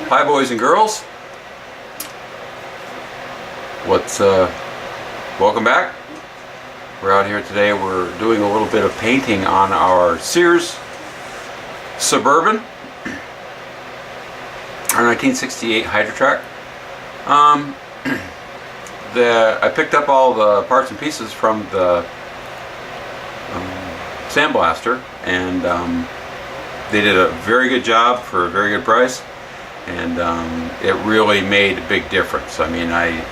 Hi boys and girls. Welcome back. We're out here today. We're doing a little bit of painting on our Sears Suburban, our 1968 Hydro Trac. I picked up all the parts and pieces from the sandblaster, and they did a very good job for a very good price, and it really made a big difference. I mean, I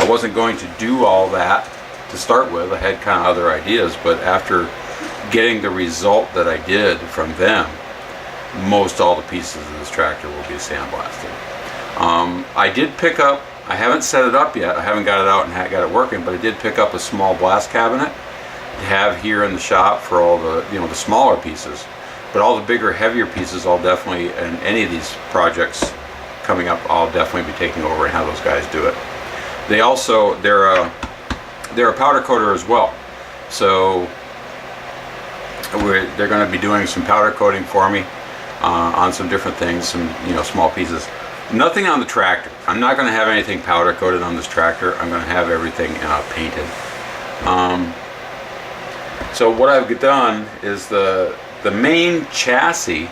wasn't going to do all that to start with. I had kind of other ideas, but after getting the result that I did from them, most all the pieces of this tractor will be sandblasted. I did pick up, I haven't set it up yet, I haven't got it out and got it working, but I did pick up a small blast cabinet to have here in the shop for all the, the smaller pieces. But all the bigger, heavier pieces, I'll definitely, in any of these projects coming up, I'll definitely be taking over and have those guys do it. They also, they're a powder coater as well. So they're going to be doing some powder coating for me on some different things, some small pieces. Nothing on the tractor. I'm not going to have anything powder coated on this tractor. I'm going to have everything painted. So what I've done is the main chassis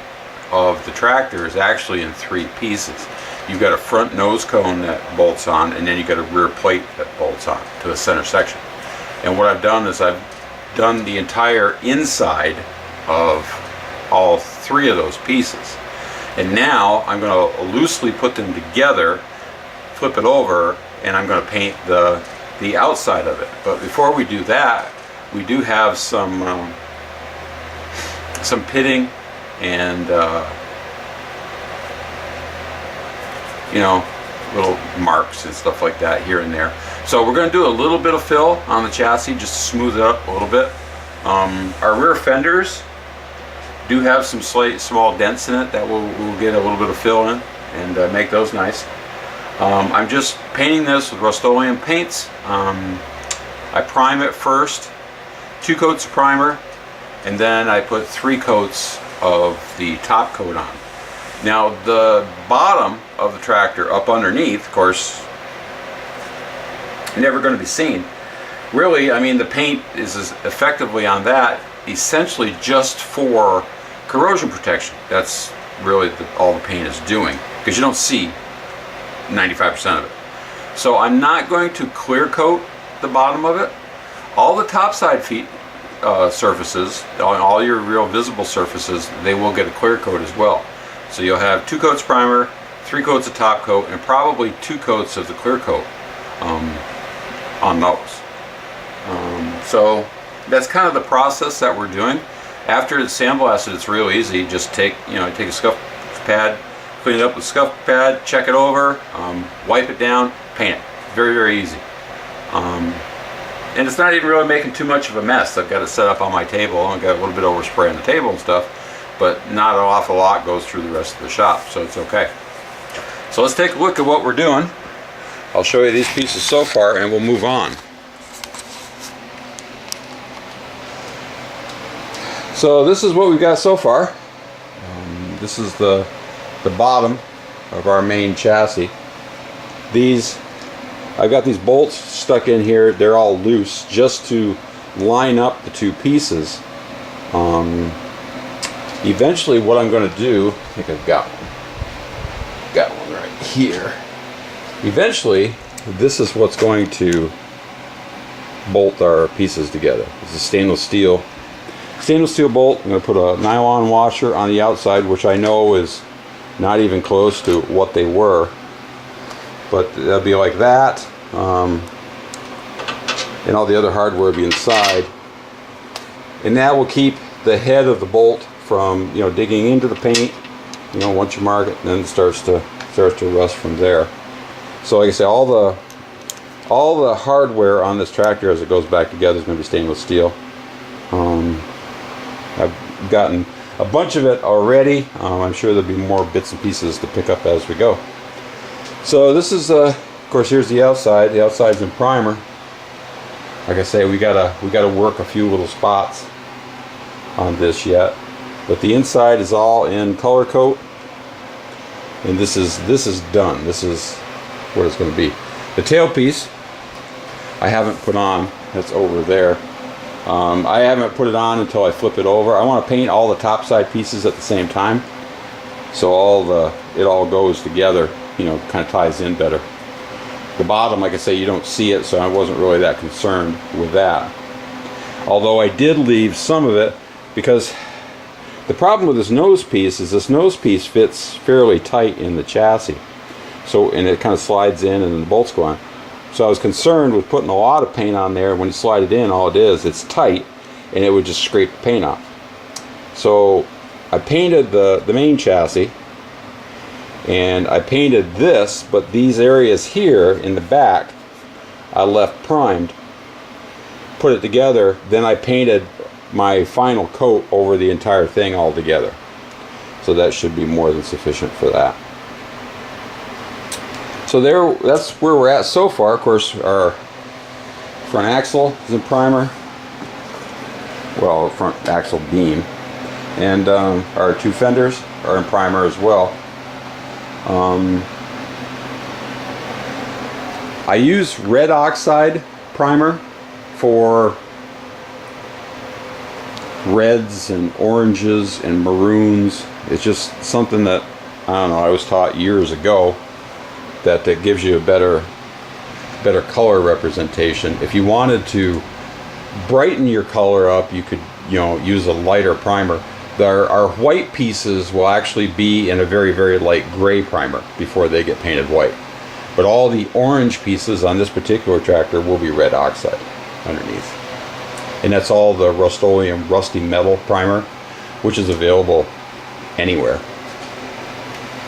of the tractor is actually in 3 pieces. You've got a front nose cone that bolts on, and then you've got a rear plate that bolts on to the center section. And what I've done is I've done the entire inside of all 3 of those pieces. And now I'm going to loosely put them together, flip it over, and I'm going to paint the outside of it. But before we do that, we do have some pitting and little marks and stuff like that here and there. So we're going to do a little bit of fill on the chassis just to smooth it up a little bit. Our rear fenders do have some small dents in it that we'll get a little bit of fill in and make those nice. I'm just painting this with Rust-Oleum paints. I prime it first, 2 coats of primer, and then I put 3 coats of the top coat on. Now the bottom of the tractor up underneath, of course, never going to be seen. Really, I mean, the paint is effectively on that essentially just for corrosion protection. That's really all the paint is doing, because you don't see 95% of it. So I'm not going to clear coat the bottom of it. All the topside surfaces, all your real visible surfaces, they will get a clear coat as well. So you'll have 2 coats primer, 3 coats of top coat, and probably 2 coats of the clear coat on those. So that's kind of the process that we're doing. After it's sandblasted, it's real easy. Just take a scuff pad, clean it up with a scuff pad, check it over, wipe it down, paint it. Very, very easy. And it's not even really making too much of a mess. I've got it set up on my table. I've got a little bit of overspray on the table and stuff, but not an awful lot goes through the rest of the shop, so it's okay. So let's take a look at what we're doing. I'll show you these pieces so far, and we'll move on. So this is what we've got so far. This is the bottom of our main chassis. I've got these bolts stuck in here. They're all loose just to line up the 2 pieces. Eventually what I'm going to do, I think I've got one right here. Eventually this is what's going to bolt our pieces together. This is stainless steel bolt. I'm going to put a nylon washer on the outside, which I know is not even close to what they were, but that'll be like that, and all the other hardware will be inside, and that will keep the head of the bolt from digging into the paint. Once you mark it, then it starts to rust from there. So like I say, all the hardware on this tractor as it goes back together is going to be stainless steel. I've gotten a bunch of it already. I'm sure there'll be more bits and pieces to pick up as we go. So this is, of course, here's the outside. The outside's in primer. Like I say, we gotta work a few little spots on this yet, but the inside is all in color coat, and this is done. This is what it's going to be. The tailpiece I haven't put on. That's over there. I haven't put it on until I flip it over. I want to paint all the top side pieces at the same time, so it all goes together, you know, kind of ties in better. The bottom, like I say, you don't see it, so I wasn't really that concerned with that. Although I did leave some of it, because the problem with this nose piece is this nose piece fits fairly tight in the chassis. So, and it kind of slides in and then the bolts go on. So I was concerned with putting a lot of paint on there. When you slide it in, all it is, it's tight, and it would just scrape the paint off. So I painted the main chassis, and I painted this, but these areas here in the back I left primed, put it together, then I painted my final coat over the entire thing all together. So that should be more than sufficient for that. So that's where we're at so far. Of course, our front axle is in primer, well, front axle beam, and our two fenders are in primer as well. I use red oxide primer for reds and oranges and maroons. It's just something that, I don't know, I was taught years ago that gives you a better color representation. If you wanted to brighten your color up, you could, you know, use a lighter primer. Our white pieces will actually be in a very, very light gray primer before they get painted white. But all the orange pieces on this particular tractor will be red oxide underneath. And that's all the Rust-Oleum Rusty Metal primer, which is available anywhere.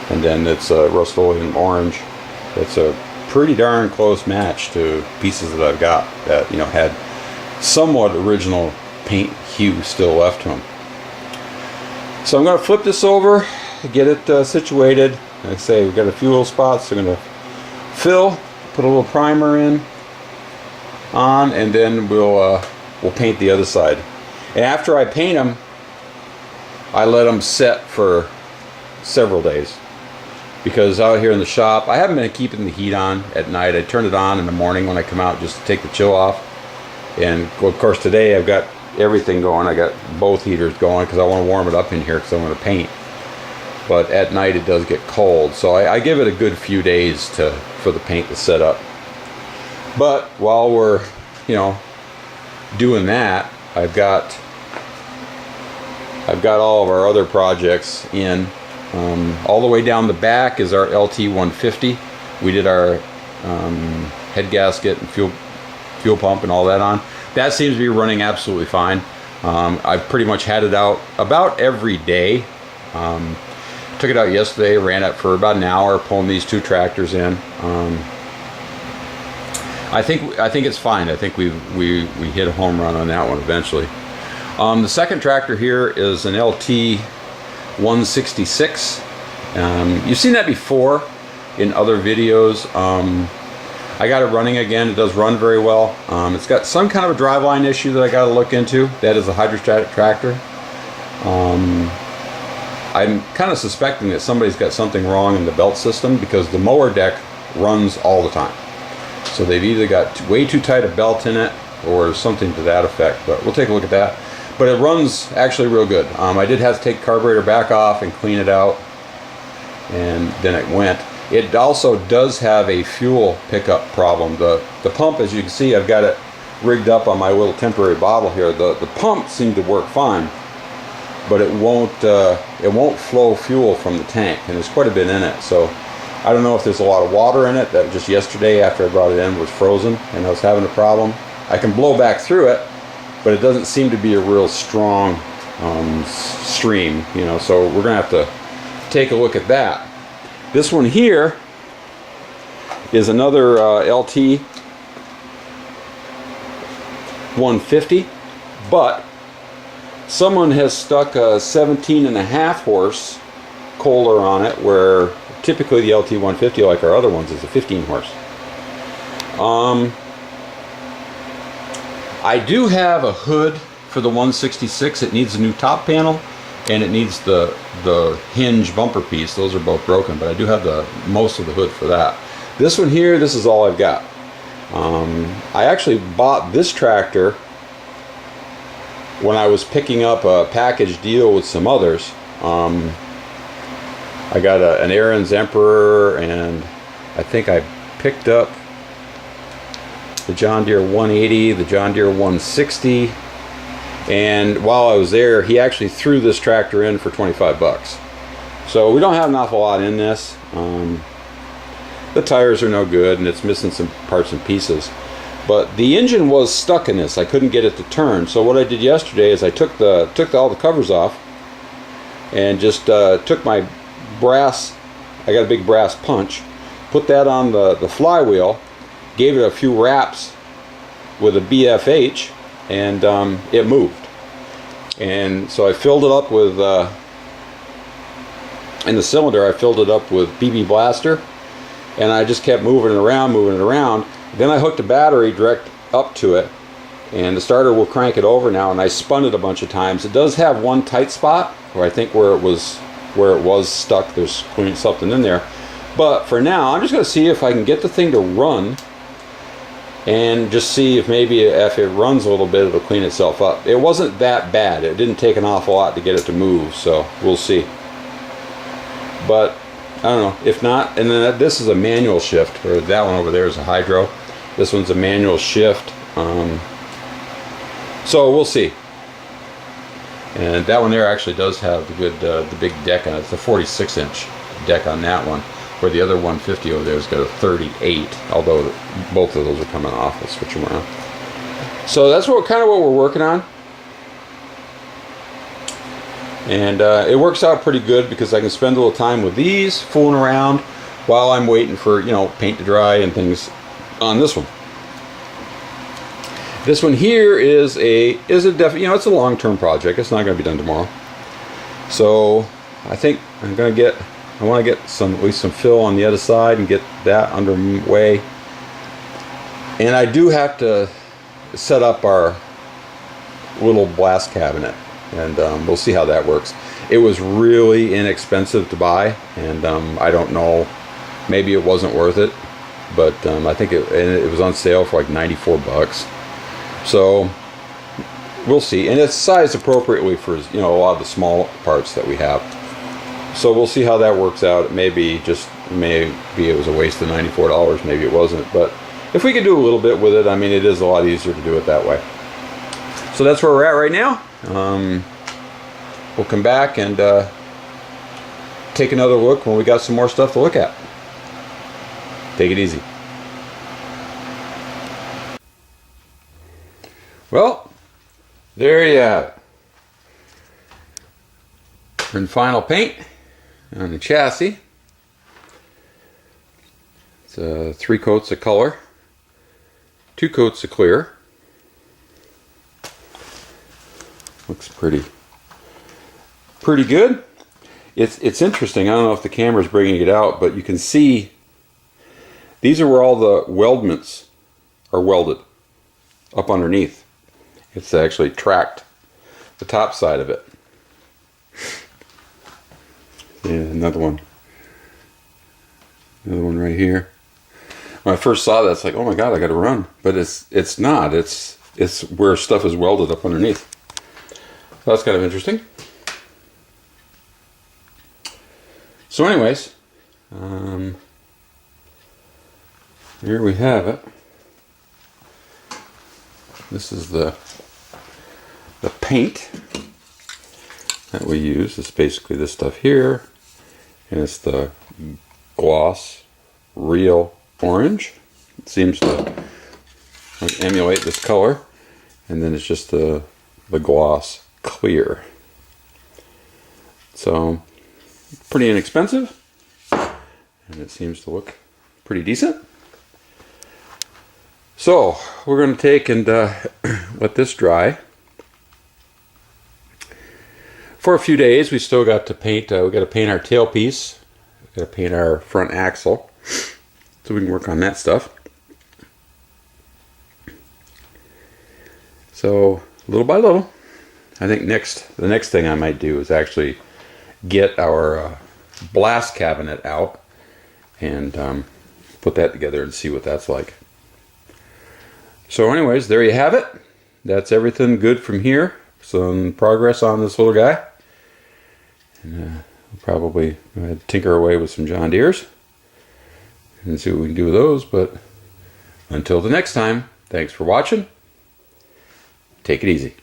And then it's a Rust-Oleum Orange. It's a pretty darn close match to pieces that I've got that, you know, had somewhat original paint hue still left to them. So I'm going to flip this over, get it situated. Like I say, we've got a few little spots. I'm going to fill, put a little primer on, and then we'll paint the other side. And after I paint them, I let them set for several days. Because out here in the shop, I haven't been keeping the heat on at night. I turn it on in the morning when I come out just to take the chill off. And well, of course today I've got everything going. I got both heaters going because I want to warm it up in here because I want to paint. But at night it does get cold, so I give it a good few days for the paint to set up. But while we're, you know, doing that, I've got all of our other projects in. All the way down the back is our LT150. We did our head gasket and fuel pump and all that on. That seems to be running absolutely fine. I've pretty much had it out about every day. Took it out yesterday, ran it for about an hour, pulling these two tractors in. I think it's fine. I think we hit a home run on that one eventually. The second tractor here is an LT166. You've seen that before in other videos. I got it running again. It does run very well. It's got some kind of a driveline issue that I got to look into. That is a Hydro Trac tractor. I'm kind of suspecting that somebody's got something wrong in the belt system because the mower deck runs all the time. So they've either got way too tight a belt in it or something to that effect, but we'll take a look at that. But it runs actually real good. I did have to take the carburetor back off and clean it out, and then it went. It also does have a fuel pickup problem. The pump, as you can see, I've got it rigged up on my little temporary bottle here. The pump seemed to work fine, but it won't flow fuel from the tank, and there's quite a bit in it. So I don't know if there's a lot of water in it. That just yesterday after I brought it in was frozen and I was having a problem. I can blow back through it, but it doesn't seem to be a real strong stream, you know, so we're gonna have to take a look at that. This one here is another LT 150, but someone has stuck a 17.5 horse Kohler on it, where typically the LT 150, like our other ones, is a 15 horse. I do have a hood for the 166. It needs a new top panel, and it needs the hinge bumper piece. Those are both broken, but I do have the most of the hood for that. This one here, this is all I've got. I actually bought this tractor when I was picking up a package deal with some others. I got an Aaron's Emperor, and I think I picked up the John Deere 180, the John Deere 160, and while I was there, he actually threw this tractor in for 25 bucks. So we don't have an awful lot in this. The tires are no good, and it's missing some parts and pieces. But the engine was stuck in this. I couldn't get it to turn. So what I did yesterday is I took all the covers off and just took my brass. I got a big brass punch. Put that on the flywheel. Gave it a few wraps with a BFH, and it moved. And so I filled it up with in the cylinder. I filled it up with BB Blaster, and I just kept moving it around. Then I hooked a battery direct up to it, and the starter will crank it over now, and I spun it a bunch of times. It does have one tight spot where I think where it was stuck, there's something in there. But for now, I'm just going to see if I can get the thing to run, and just see if maybe if it runs a little bit, it'll clean itself up. It wasn't that bad. It didn't take an awful lot to get it to move, so we'll see. But I don't know. If not, and then this is a manual shift, or that one over there is a hydro. This one's a manual shift. So we'll see. And that one there actually does have the good, the big deck on it. It's a 46-inch deck on that one, where the other 150 over there has got a 38. Although both of those are coming off. Let's switch them around. So that's kind of what we're working on. And it works out pretty good because I can spend a little time with these fooling around while I'm waiting for, paint to dry and things on this one. This one here is it's a long-term project. It's not going to be done tomorrow. So I think I want to get at least some fill on the other side and get that underway. And I do have to set up our little blast cabinet. And we'll see how that works. It was really inexpensive to buy, and I don't know, maybe it wasn't worth it, but I think it was on sale for like 94 bucks. So we'll see, and it's sized appropriately for a lot of the small parts that we have. So we'll see how that works out. Maybe it was a waste of $94, maybe it wasn't, but if we could do a little bit with it, I mean, it is a lot easier to do it that way. So that's where we're at right now. We'll come back and take another look when we got some more stuff to look at. Take it easy. Well, there you have it. We're in final paint on the chassis. It's 3 coats of color, 2 coats of clear. Looks pretty good. It's interesting. I don't know if the camera's bringing it out, but you can see these are where all the weldments are welded up underneath. It's actually tracked the top side of it. Yeah, another one right here. When I first saw that, it's like, oh my god, I gotta run. But it's not. It's where stuff is welded up underneath. So that's kind of interesting. So anyways, here we have it. This is the paint that we use. It's basically this stuff here, and it's the gloss real orange. It seems to emulate this color, and then it's just the gloss clear. So pretty inexpensive, and it seems to look pretty decent. So we're going to take and let this dry for a few days. We still got to paint. We got to paint our tailpiece. We got to paint our front axle, so we can work on that stuff. So little by little, I think the next thing I might do is actually get our blast cabinet out and put that together and see what that's like. So anyways, there you have it. That's everything good from here. Some progress on this little guy. And we'll probably go ahead and tinker away with some John Deeres and see what we can do with those. But until the next time, thanks for watching. Take it easy.